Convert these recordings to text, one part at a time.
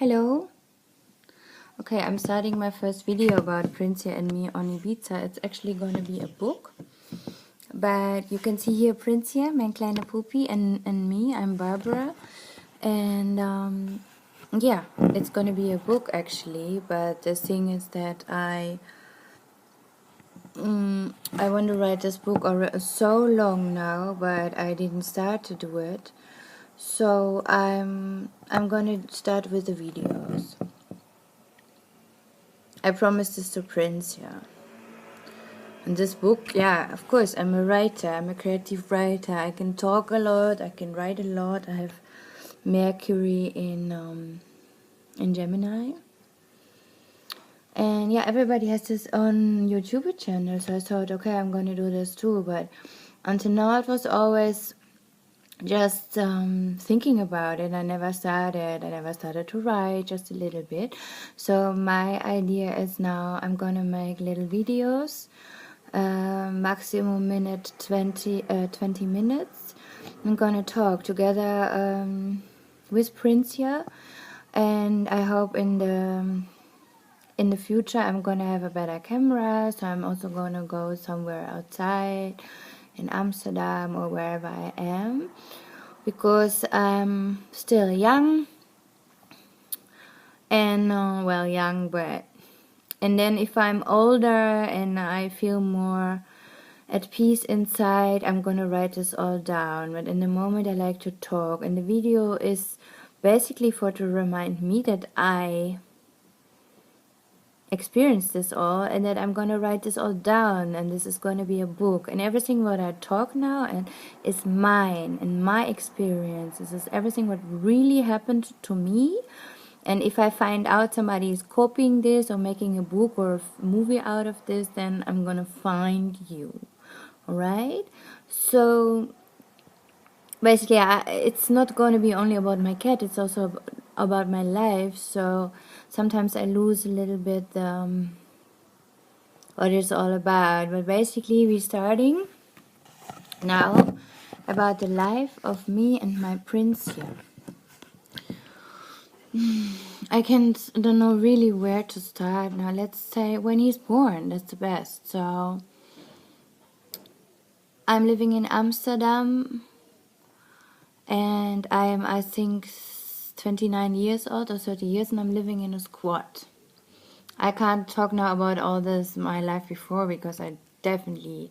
Hello. Okay, I'm starting my first video about Prinsje and me on Ibiza. It's actually going to be a book. But you can see here Prinsje, mein kleiner Puppy, and me, I'm Barbara. And yeah, it's going to be a book actually. But the thing is that I want to write this book so long now, but I didn't start to do it. So I'm going to start with the videos. I promised this to Prinsje. And this book, yeah, of course, I'm a writer. I'm a creative writer. I can talk a lot. I can write a lot. I have Mercury in Gemini. And yeah, everybody has this own YouTube channel. So I thought, okay, I'm going to do this too. But until now, it was always just thinking about it. I never started to write, just a little bit. So my idea is now I'm going to make little videos. Maximum 20 minutes. I'm gonna talk together with Prinsje, and I hope in the future I'm gonna have a better camera, so I'm also gonna go somewhere outside in Amsterdam or wherever I am, because I'm still young and well, young, but and then if I'm older and I feel more at peace inside, I'm gonna write this all down. But in the moment I like to talk, and the video is basically to remind me that I experienced this all, and that I'm gonna write this all down, and this is gonna be a book. And everything what I talk now and is mine and my experience. This is everything what really happened to me. And if I find out somebody is copying this or making a book or a movie out of this, then I'm gonna find you. Alright? So basically it's not going to be only about my cat, it's also about my life. So sometimes I lose a little bit what it's all about. But basically we're starting now about the life of me and my Prinsje. I don't know really where to start now. Let's say when he's born, that's the best. So I'm living in Amsterdam, and I think 29 years old or 30 years, and I'm living in a squat. I can't talk now about all this, my life before, because I definitely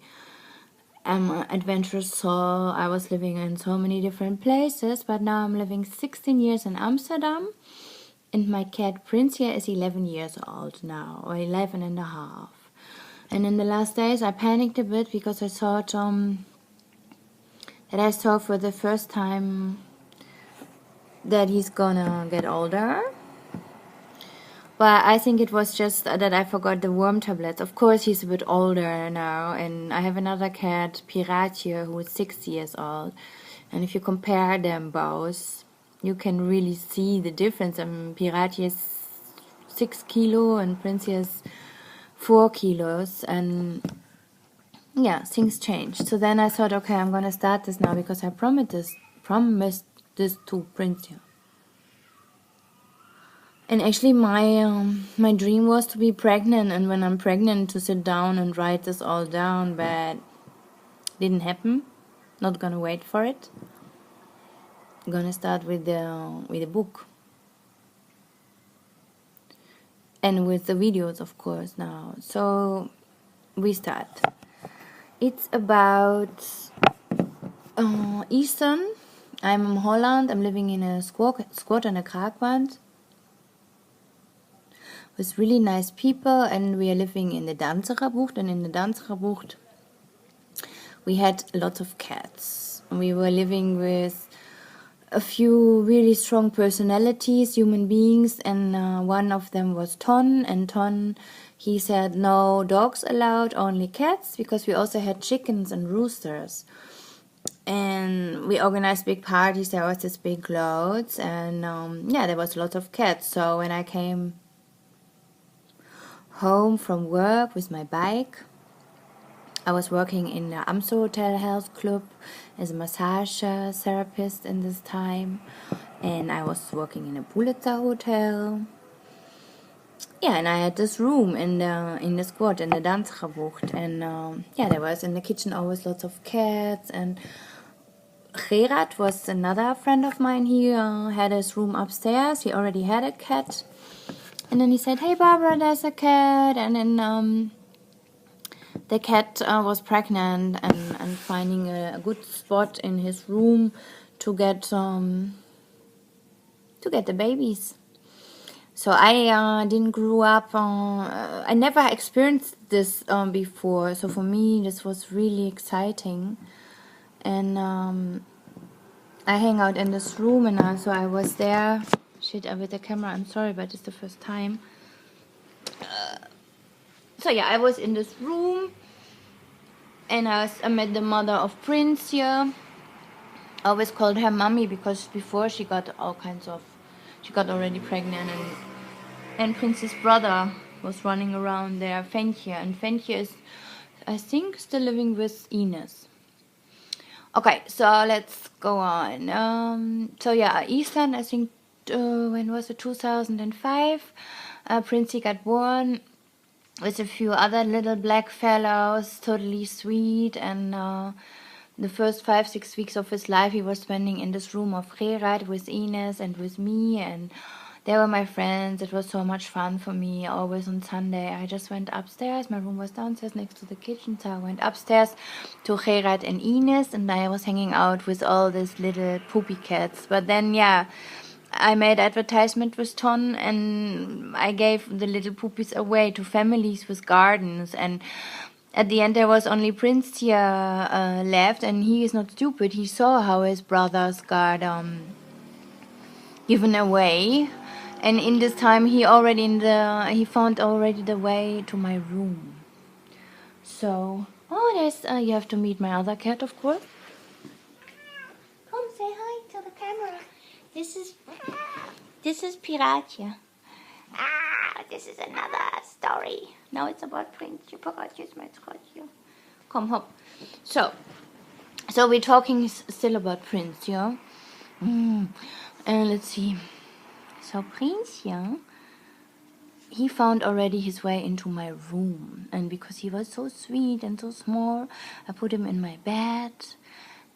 am an adventurous soul. I was living in so many different places, but now I'm living 16 years in Amsterdam. And my cat Prinsje is 11 years old now, or 11 and a half. And in the last days I panicked a bit because I thought that I saw for the first time that he's gonna get older. But I think it was just that I forgot the worm tablets. Of course he's a bit older now, and I have another cat, Prinsje, who is 6 years old. And if you compare them both, you can really see the difference. Prinsje is 6 kilo and Prinsje is 4 kilos, and yeah, things changed. So then I thought, okay, I'm gonna start this now because I promised this to Prinsje. And actually my dream was to be pregnant, and when I'm pregnant to sit down and write this all down, but didn't happen. Not gonna wait for it. I'm gonna start with the book and with the videos, of course, now. So we start. It's about Eastern. I'm in Holland. I'm living in a squat and a kraakband with really nice people, and we are living in the Danzigerbucht. And in the Danzigerbucht we had lots of cats. We were living with a few really strong personalities, human beings, and one of them was Ton. And Ton, he said no dogs allowed, only cats, because we also had chickens and roosters. And we organized big parties. There was this big loads, and yeah, there was lots of cats. So when I came home from work with my bike, I was working in the Amstel Hotel Health Club as a massage therapist in this time. and I was working in a Pulitzer hotel. Yeah, and I had this room in the squad in the Danzerbucht, and yeah, there was in the kitchen always lots of cats. And Gerard was another friend of mine. He had his room upstairs. He already had a cat, and then he said, "Hey Barbara, there's a cat," and then the cat was pregnant, and finding a good spot in his room to get the babies. So I didn't grow up. I never experienced this before. So for me, this was really exciting, and I hang out in this room, and so I was there. Shit, with the camera. I'm sorry, but it's the first time. So yeah, I was in this room, and I met the mother of Prinsje. I always called her mommy because before she got she got already pregnant, and Prinsje's brother was running around there, Prinsje, and Prinsje is, I think, still living with Ines. Okay, so let's go on. So yeah, Eastern, I think, when was it, 2005? Prinsje got born with a few other little black fellows, totally sweet, and the first 5-6 weeks of his life he was spending in this room of Gerard with Ines and with me, and they were my friends. It was so much fun for me. Always on Sunday I just went upstairs. My room was downstairs next to the kitchen, so I went upstairs to Gerard and Ines, and I was hanging out with all these little poopy cats. But then, yeah, I made advertisement with Ton, and I gave the little poopies away to families with gardens, and at the end there was only Prinsje left, and he is not stupid. He saw how his brothers got given away, and in this time he found already the way to my room. So there's you have to meet my other cat, of course. Come say hi to the camera. This is Prinsje. This is another story. Now it's about Prinsje. Piratjes met schatje. Come hop. So we're talking still about Prinsje. And let's see. So Prinsje, he found already his way into my room, and because he was so sweet and so small, I put him in my bed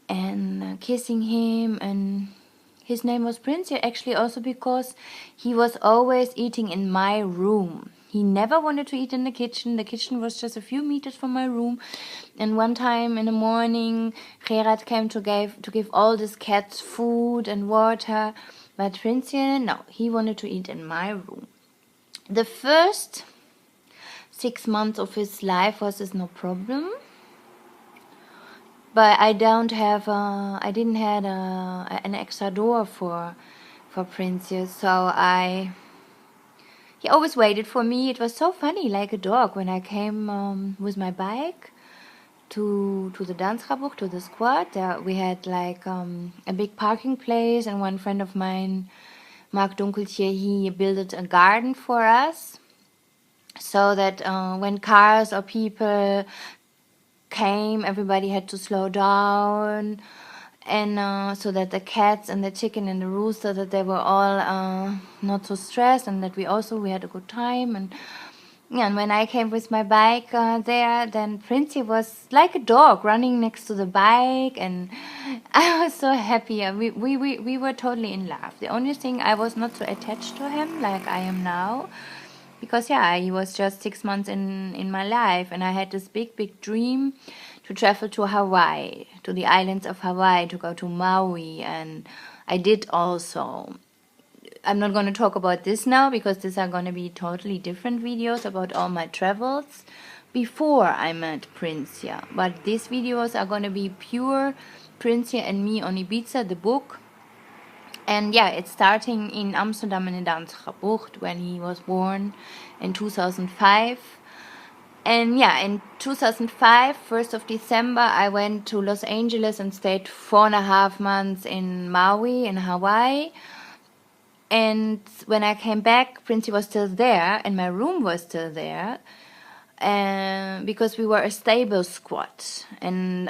and kissing him, and his name was Prinsje actually also because he was always eating in my room. He never wanted to eat in the kitchen. The kitchen was just a few meters from my room. And one time in the morning, Gerard came to give all these cats food and water. But Prinsje, no, he wanted to eat in my room. The first 6 months of his life was no problem. But I didn't have an extra door for Prinsje, so he always waited for me. It was so funny, like a dog. When I came with my bike to the Danzerbucht, to the squad, there we had like a big parking place, and one friend of mine, Mark Dunkeltje, he built a garden for us, so that when cars or people came, everybody had to slow down, and so that the cats and the chicken and the rooster, that they were all not so stressed, and that we had a good time. And when I came with my bike there, then Prinsje was like a dog running next to the bike, and I was so happy. We were totally in love. The only thing, I was not so attached to him like I am now, because he was just 6 months in my life, and I had this big dream to travel to Hawaii, to the islands of Hawaii, to go to Maui, and I did also. I'm not going to talk about this now, because these are going to be totally different videos about all my travels before I met Prinsje. But these videos are going to be pure Prinsje and me on Ibiza, the book. And it's starting in Amsterdam in the Danzerbucht, when he was born in 2005. And in 2005, 1st of December, I went to Los Angeles and stayed 4.5 months in Maui, in Hawaii. And when I came back, Prinsje was still there, and my room was still there. and because we were a stable squad. And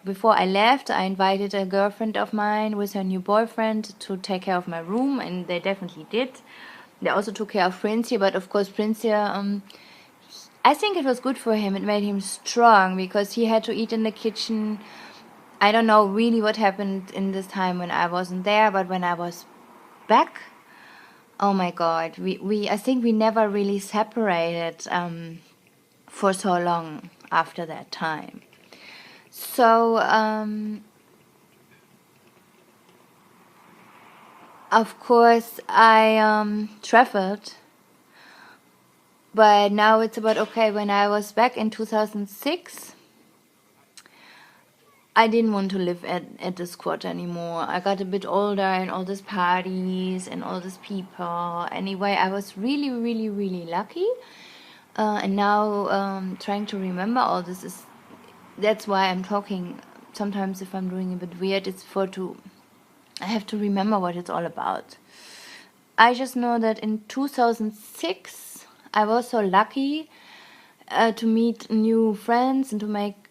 before I left, I invited a girlfriend of mine with her new boyfriend to take care of my room, and they definitely did. They also took care of Prinsje, but of course Prinsje, I think it was good for him. It made him strong because he had to eat in the kitchen. I don't know really what happened in this time when I wasn't there, but when I was back, oh my God, I think we never really separated for so long after that time. So of course I traveled, but now it's about, okay, when I was back in 2006, I didn't want to live at the squat anymore. I got a bit older and all these parties and all these people. Anyway, I was really, really, really lucky. And now trying to remember all this is, that's why I'm talking. Sometimes if I'm doing a bit weird, it's I have to remember what it's all about. I just know that in 2006, I was so lucky to meet new friends and to make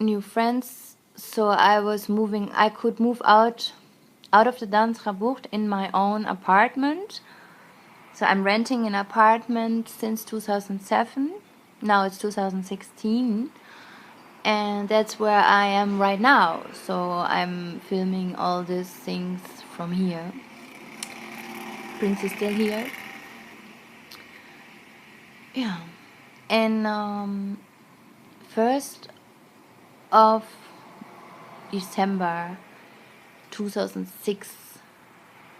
new friends. So I could move out of the Dansrabucht in my own apartment. So I'm renting an apartment since 2007. Now it's 2016. And that's where I am right now. So I'm filming all these things from here. Prince is still here. Yeah. And 1st of December 2006,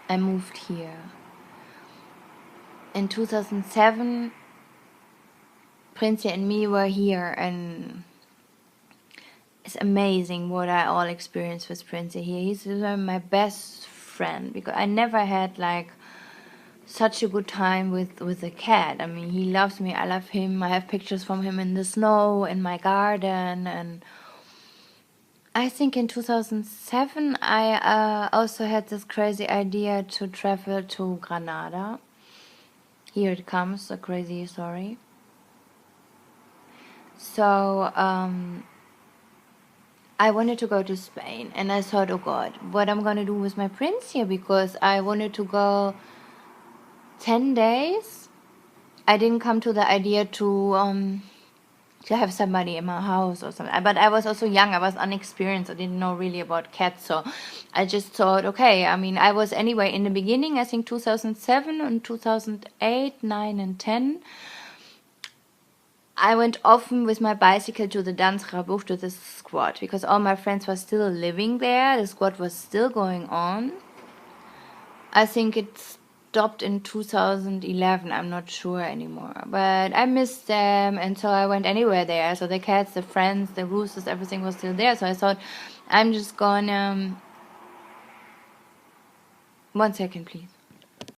I moved here. In 2007, Prinsje and me were here, and it's amazing what I all experienced with Prinsje here. He's my best friend because I never had like such a good time with a cat. I mean, he loves me, I love him. I have pictures from him in the snow, in my garden, and I think in 2007 I also had this crazy idea to travel to Granada. Here it comes, a crazy story. So I wanted to go to Spain, and I thought, oh God, what I'm gonna do with my prince here, because I wanted to go 10 days. I didn't come to the idea to have somebody in my house or something. But I was also young, I was unexperienced, I didn't know really about cats, so I just thought, okay, I mean, I was anyway in the beginning, I think 2007 and 2008, 9 and 10, I went often with my bicycle to the Dansrabucht, to this squat, because all my friends were still living there, the squat was still going on. I think it stopped in 2011, I'm not sure anymore, but I missed them, and so I went anywhere there. So the cats, the friends, the roosters, everything was still there. So I thought, I'm just gonna 1 second please.